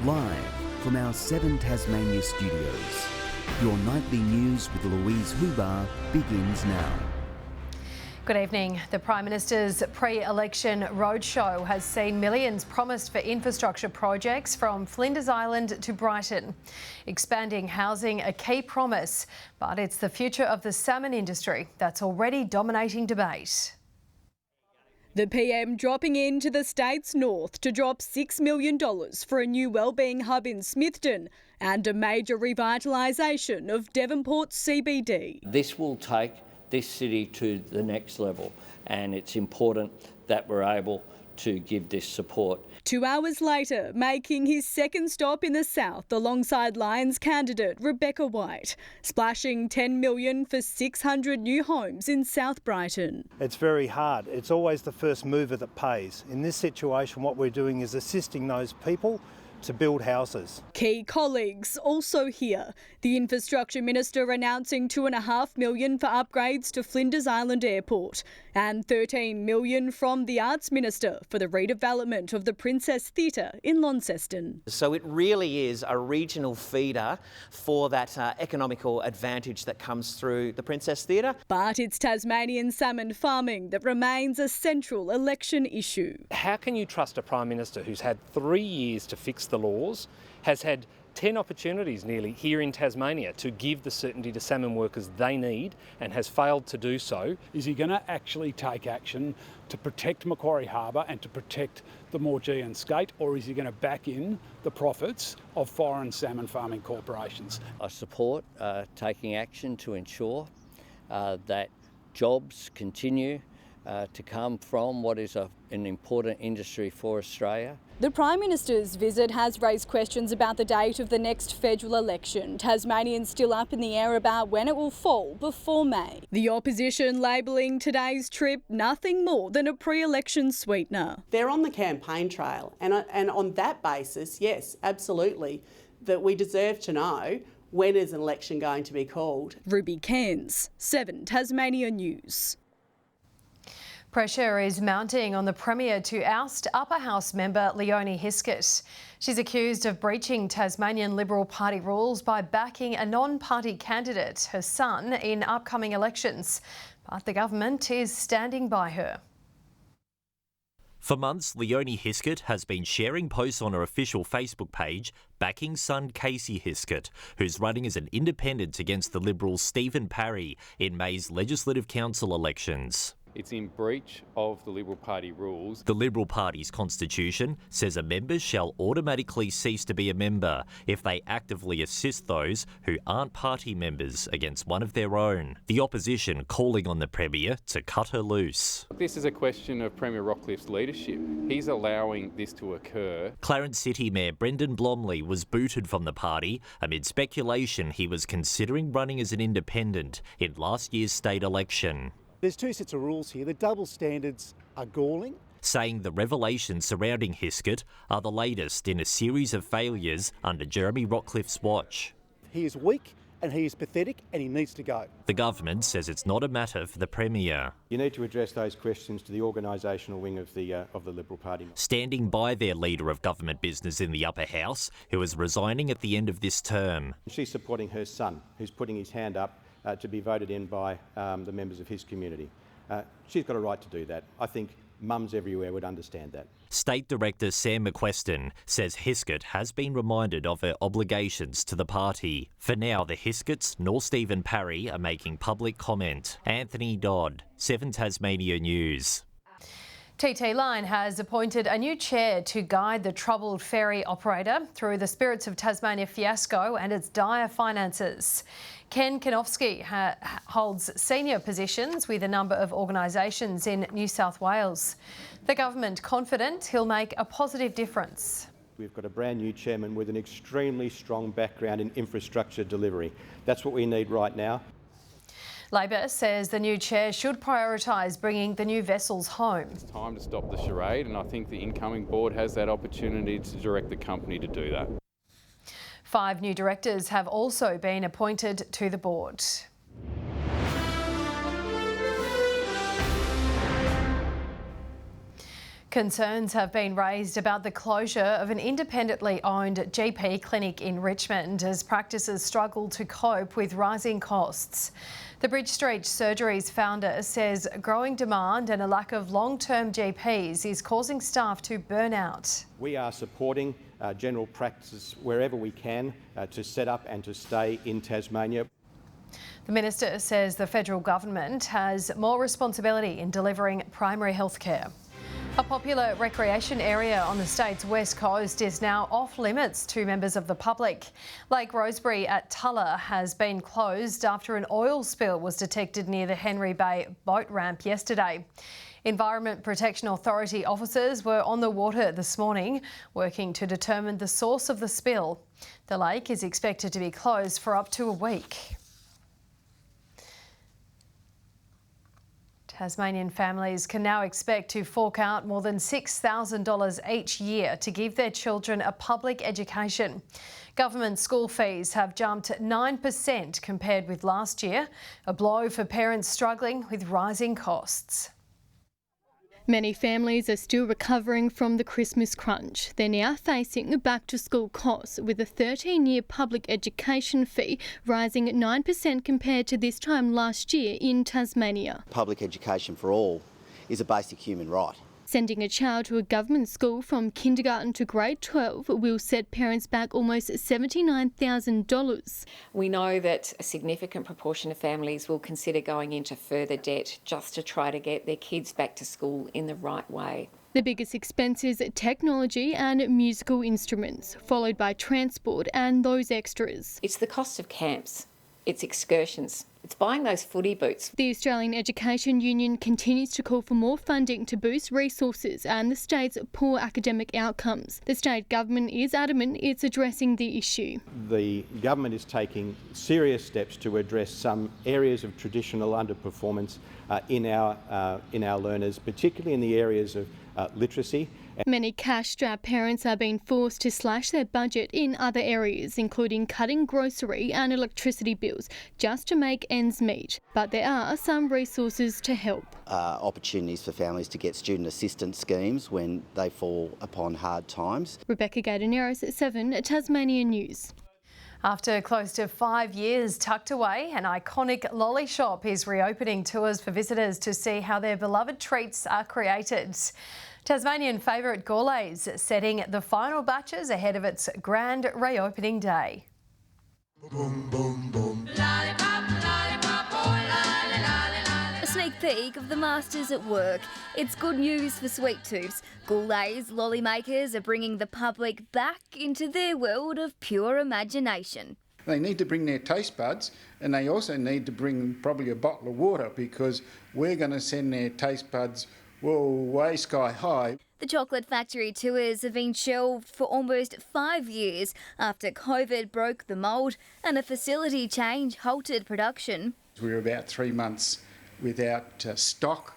Live from our 7 Tasmania studios, your nightly news with Louise Huber begins now. Good evening. The Prime Minister's pre-election roadshow has seen millions promised for infrastructure projects from Flinders Island to Brighton. Expanding housing a key promise, but it's the future of the salmon industry that's already dominating debate. The PM dropping into the state's north to drop $6 million for a new wellbeing hub in Smithton and a major revitalisation of Devonport's CBD. This will take this city to the next level, and it's important that we're able to give this support. 2 hours later, making his second stop in the south alongside Lions candidate Rebecca White, splashing $10 million for 600 new homes in South Brighton. It's very hard. It's always the first mover that pays. In this situation, what we're doing is assisting those people to build houses. Key colleagues also here. The Infrastructure Minister announcing $2.5 million for upgrades to Flinders Island Airport and $13 million from the Arts Minister for the redevelopment of the Princess Theatre in Launceston. So it really is a regional feeder for that economical advantage that comes through the Princess Theatre. But it's Tasmanian salmon farming that remains a central election issue. How can you trust a Prime Minister who's had 3 years to fix the laws, has had 10 opportunities nearly here in Tasmania to give the certainty to salmon workers they need and has failed to do so? Is he going to actually take action to protect Macquarie Harbour and to protect the Maugean skate, or is he going to back in the profits of foreign salmon farming corporations? I support taking action to ensure that jobs continue to come from what is an important industry for Australia. The Prime Minister's visit has raised questions about the date of the next federal election. Tasmanians still up in the air about when it will fall before May. The opposition labelling today's trip nothing more than a pre-election sweetener. They're on the campaign trail, and on that basis, yes, absolutely, that we deserve to know when is an election going to be called. Ruby Cairns, 7 Tasmania News. Pressure is mounting on the Premier to oust Upper House member Leonie Hiskett. She's accused of breaching Tasmanian Liberal Party rules by backing a non-party candidate, her son, in upcoming elections. But the government is standing by her. For months, Leonie Hiskett has been sharing posts on her official Facebook page backing son Casey Hiskett, who's running as an independent against the Liberals Stephen Parry in May's Legislative Council elections. It's in breach of the Liberal Party rules. The Liberal Party's constitution says a member shall automatically cease to be a member if they actively assist those who aren't party members against one of their own. The opposition calling on the Premier to cut her loose. This is a question of Premier Rockliff's leadership. He's allowing this to occur. Clarence City Mayor Brendan Blomley was booted from the party amid speculation he was considering running as an independent in last year's state election. There's 2 sets of rules here. The double standards are galling. Saying the revelations surrounding Hiskett are the latest in a series of failures under Jeremy Rockliff's watch. He is weak and he is pathetic and he needs to go. The government says it's not a matter for the Premier. You need to address those questions to the organisational wing of the Liberal Party. Standing by their leader of government business in the Upper House, who is resigning at the end of this term. She's supporting her son, who's putting his hand up to be voted in by the members of his community. She's got a right to do that. I think mums everywhere would understand that. State Director Sam McQuestion says Hiskett has been reminded of her obligations to the party. For now, the Hisketts nor Stephen Parry are making public comment. Anthony Dodd, 7 Tasmania News. TT Line has appointed a new chair to guide the troubled ferry operator through the Spirits of Tasmania fiasco and its dire finances. Ken Kanofsky holds senior positions with a number of organisations in New South Wales. The government confident he'll make a positive difference. We've got a brand new chairman with an extremely strong background in infrastructure delivery. That's what we need right now. Labor says the new chair should prioritise bringing the new vessels home. It's time to stop the charade, and I think the incoming board has that opportunity to direct the company to do that. 5 new directors have also been appointed to the board. Concerns have been raised about the closure of an independently owned GP clinic in Richmond as practices struggle to cope with rising costs. The Bridge Street Surgery's founder says growing demand and a lack of long-term GPs is causing staff to burn out. We are supporting general practices wherever we can to set up and to stay in Tasmania. The Minister says the federal government has more responsibility in delivering primary health care. A popular recreation area on the state's west coast is now off limits to members of the public. Lake Rosebury at Tulla has been closed after an oil spill was detected near the Henry Bay boat ramp yesterday. Environment Protection Authority officers were on the water this morning, working to determine the source of the spill. The lake is expected to be closed for up to a week. Tasmanian families can now expect to fork out more than $6,000 each year to give their children a public education. Government school fees have jumped 9% compared with last year, a blow for parents struggling with rising costs. Many families are still recovering from the Christmas crunch. They're now facing back-to-school costs, with a 13-year public education fee rising 9% compared to this time last year in Tasmania. Public education for all is a basic human right. Sending a child to a government school from kindergarten to grade 12 will set parents back almost $79,000. We know that a significant proportion of families will consider going into further debt just to try to get their kids back to school in the right way. The biggest expenses are technology and musical instruments, followed by transport and those extras. It's the cost of camps, it's excursions, it's buying those footy boots. The Australian Education Union continues to call for more funding to boost resources and the state's poor academic outcomes. The state government is adamant it's addressing the issue. The government is taking serious steps to address some areas of traditional underperformance in our learners, particularly in the areas of literacy. Many cash-strapped parents are being forced to slash their budget in other areas, including cutting grocery and electricity bills, just to make ends meet. But there are some resources to help. Opportunities for families to get student assistance schemes when they fall upon hard times. Rebecca Gaidaneros, 7 Tasmania News. After close to 5 years tucked away, an iconic lolly shop is reopening tours for visitors to see how their beloved treats are created. Tasmanian favourite Gourlay's setting the final batches ahead of its grand reopening day. A sneak peek of the masters at work. It's good news for sweet tooths. Gourlay's lolly makers are bringing the public back into their world of pure imagination. They need to bring their taste buds, and they also need to bring probably a bottle of water, because we're going to send their taste buds way sky high. The chocolate factory tours have been shelved for almost 5 years after COVID broke the mould and a facility change halted production. We were about 3 months without stock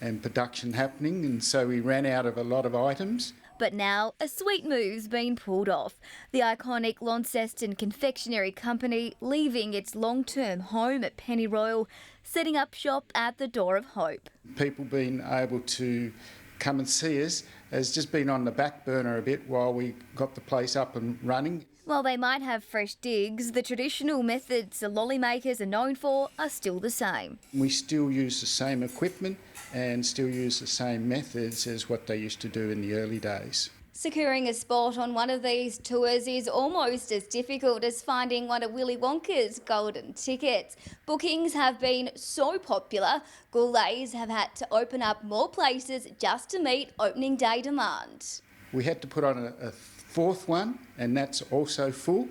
and production happening, and so we ran out of a lot of items. But now a sweet move's been pulled off. The iconic Launceston Confectionery Company leaving its long-term home at Pennyroyal, setting up shop at the Door of Hope. People being able to come and see us has just been on the back burner a bit while we got the place up and running. While they might have fresh digs, the traditional methods the lolly makers are known for are still the same. We still use the same equipment and still use the same methods as what they used to do in the early days. Securing a spot on one of these tours is almost as difficult as finding one of Willy Wonka's golden tickets. Bookings have been so popular, Gourlay's have had to open up more places just to meet opening day demand. We had to put on a fourth one, and that's also full.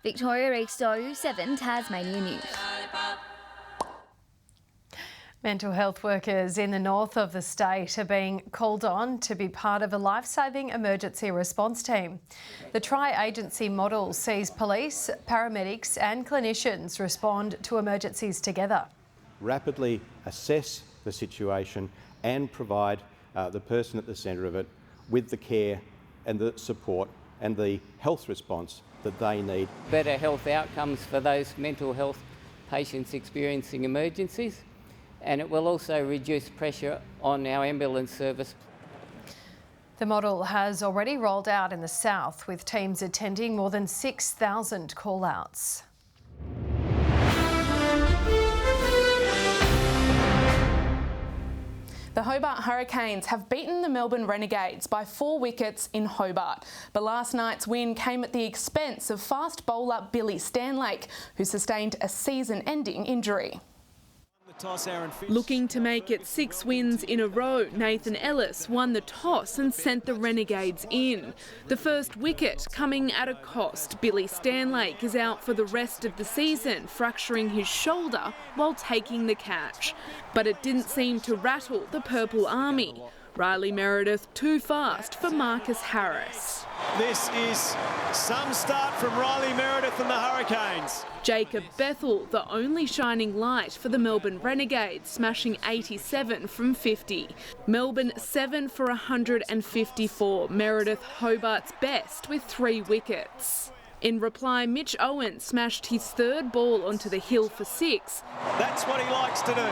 Victoria Eastoe, 7 Tasmania News. Mental health workers in the north of the state are being called on to be part of a life-saving emergency response team. The tri-agency model sees police, paramedics and clinicians respond to emergencies together. Rapidly assess the situation and provide the person at the centre of it with the care and the support and the health response that they need. Better health outcomes for those mental health patients experiencing emergencies, and it will also reduce pressure on our ambulance service. The model has already rolled out in the south, with teams attending more than 6,000 call-outs. The Hobart Hurricanes have beaten the Melbourne Renegades by 4 wickets in Hobart, but last night's win came at the expense of fast bowler Billy Stanlake, who sustained a season-ending injury. Looking to make it 6 wins in a row, Nathan Ellis won the toss and sent the Renegades in. The first wicket coming at a cost. Billy Stanlake is out for the rest of the season, fracturing his shoulder while taking the catch. But it didn't seem to rattle the Purple Army. Riley Meredith too fast for Marcus Harris. This is some start from Riley Meredith and the Hurricanes. Jacob Bethel, the only shining light for the Melbourne Renegades, smashing 87 from 50. Melbourne 7 for 154. Meredith Hobart's best with 3 wickets. In reply, Mitch Owen smashed his third ball onto the hill for 6. That's what he likes to do.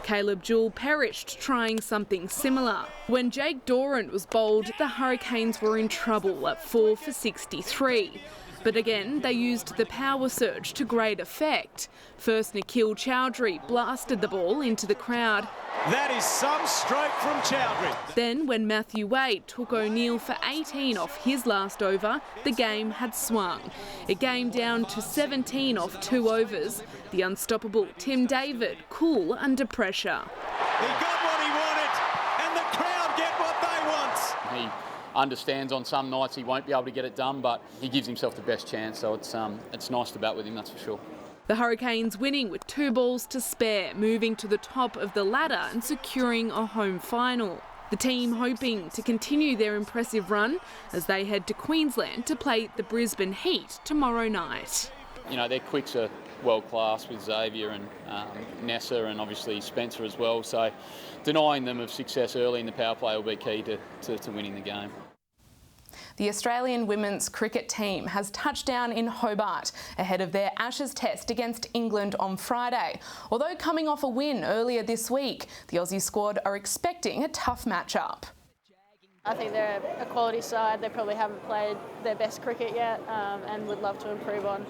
Caleb Jewell perished trying something similar. When Jake Dorrant was bowled, the Hurricanes were in trouble at 4 for 63. But again, they used the power surge to great effect. First, Nikhil Chowdhury blasted the ball into the crowd. That is some stroke from Chowdhury. Then, when Matthew Wade took O'Neill for 18 off his last over, the game had swung. It came down to 17 off 2 overs. The unstoppable Tim David cool under pressure. He got what he wanted, and the crowd get what they want. He understands on some nights he won't be able to get it done, but he gives himself the best chance, so it's nice to bat with him, that's for sure. The Hurricanes winning with 2 balls to spare, moving to the top of the ladder and securing a home final. The team hoping to continue their impressive run as they head to Queensland to play the Brisbane Heat tomorrow night. You know, their quicks are world class with Xavier and Nessa and obviously Spencer as well, so denying them of success early in the power play will be key to winning the game. The Australian women's cricket team has touched down in Hobart ahead of their Ashes test against England on Friday. Although coming off a win earlier this week, the Aussie squad are expecting a tough matchup. I think they're a quality side. They probably haven't played their best cricket yet and would love to improve on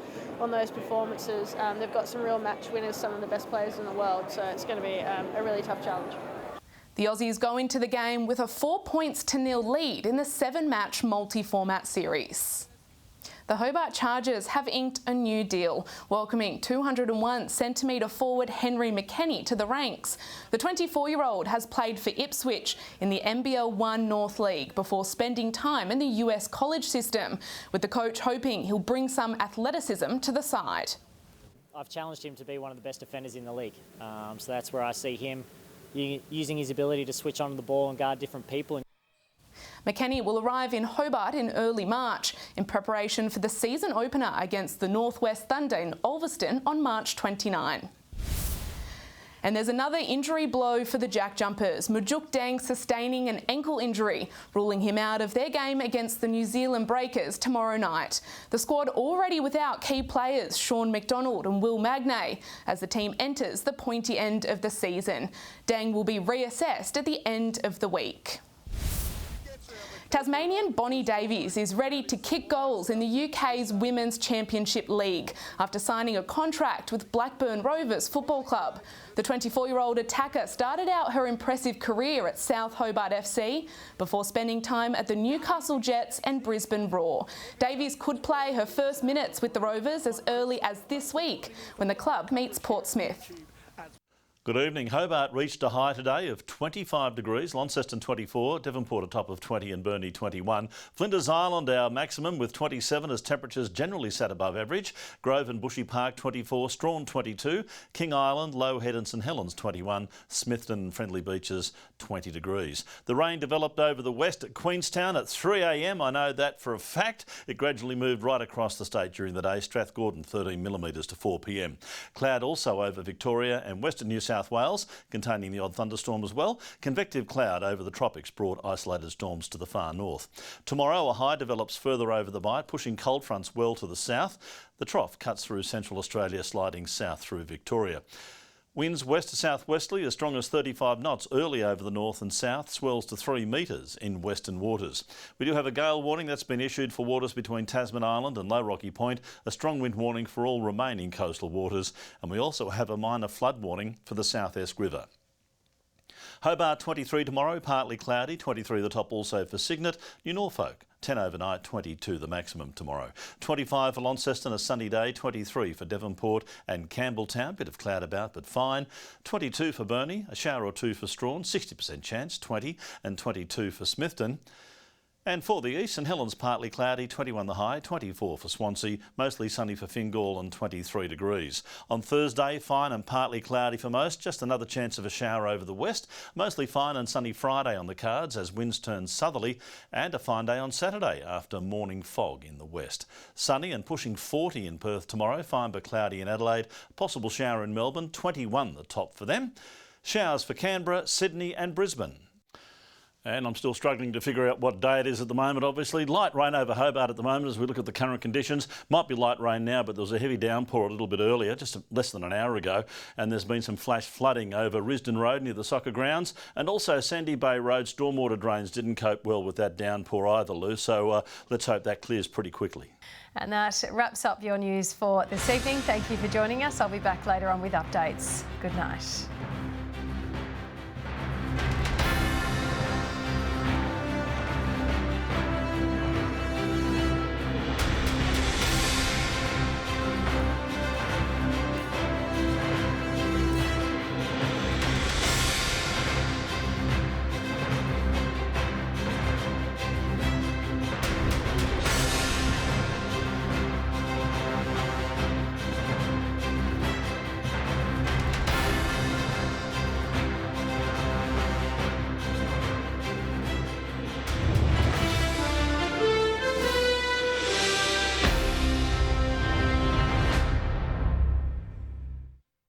those performances. They've got some real match winners, some of the best players in the world, so it's going to be a really tough challenge. The Aussies go into the game with a 4-0 lead in the 7-match multi-format series. The Hobart Chargers have inked a new deal, welcoming 201-centimetre forward Henry McKennie to the ranks. The 24-year-old has played for Ipswich in the NBL 1 North League before spending time in the US college system, with the coach hoping he'll bring some athleticism to the side. I've challenged him to be one of the best defenders in the league, so that's where I see him using his ability to switch on the ball and guard different people. McKennie will arrive in Hobart in early March in preparation for the season opener against the Northwest Thunder in Ulverston on March 29. And there's another injury blow for the Jack Jumpers. Mujuk Dang sustaining an ankle injury, ruling him out of their game against the New Zealand Breakers tomorrow night. The squad already without key players Sean McDonald and Will Magnay as the team enters the pointy end of the season. Dang will be reassessed at the end of the week. Tasmanian Bonnie Davies is ready to kick goals in the UK's Women's Championship League after signing a contract with Blackburn Rovers Football Club. The 24-year-old attacker started out her impressive career at South Hobart FC before spending time at the Newcastle Jets and Brisbane Roar. Davies could play her first minutes with the Rovers as early as this week when the club meets Portsmouth. Good evening. Hobart reached a high today of 25 degrees, Launceston 24, Devonport a top of 20 and Burnie 21. Flinders Island our maximum with 27 as temperatures generally sat above average. Grove and Bushy Park 24, Strawn 22, King Island, Low Head and St Helens 21, Smithton and Friendly Beaches 20 degrees. The rain developed over the west at Queenstown at 3 a.m. I know that for a fact. It gradually moved right across the state during the day. Strathgordon 13 millimetres to 4 p.m. Cloud also over Victoria and western New South Wales, containing the odd thunderstorm as well. Convective cloud over the tropics brought isolated storms to the far north. Tomorrow a high develops further over the Bight, pushing cold fronts well to the south. The trough cuts through central Australia, sliding south through Victoria. Winds west to southwesterly as strong as 35 knots early over the north and south, swells to 3 metres in western waters. We do have a gale warning that's been issued for waters between Tasman Island and Low Rocky Point, a strong wind warning for all remaining coastal waters, and we also have a minor flood warning for the South Esk River. Hobart 23 tomorrow, partly cloudy, 23 the top also for Cygnet. New Norfolk 10 overnight, 22 the maximum tomorrow. 25 for Launceston, a sunny day, 23 for Devonport and Campbelltown, bit of cloud about but fine. 22 for Burnie, a shower or two for Strawn, 60% chance, 20, and 22 for Smithton. And for the east, St Helens partly cloudy, 21 the high, 24 for Swansea, mostly sunny for Fingal and 23 degrees. On Thursday, fine and partly cloudy for most, just another chance of a shower over the west. Mostly fine and sunny Friday on the cards as winds turn southerly, and a fine day on Saturday after morning fog in the west. Sunny and pushing 40 in Perth tomorrow, fine but cloudy in Adelaide, possible shower in Melbourne, 21 the top for them. Showers for Canberra, Sydney and Brisbane. And I'm still struggling to figure out what day it is at the moment, obviously. Light rain over Hobart at the moment as we look at the current conditions. Might be light rain now, but there was a heavy downpour a little bit earlier, just less than an hour ago. And there's been some flash flooding over Risdon Road near the soccer grounds. And also Sandy Bay Road stormwater drains didn't cope well with that downpour either, Lou. So let's hope that clears pretty quickly. And that wraps up your news for this evening. Thank you for joining us. I'll be back later on with updates. Good night.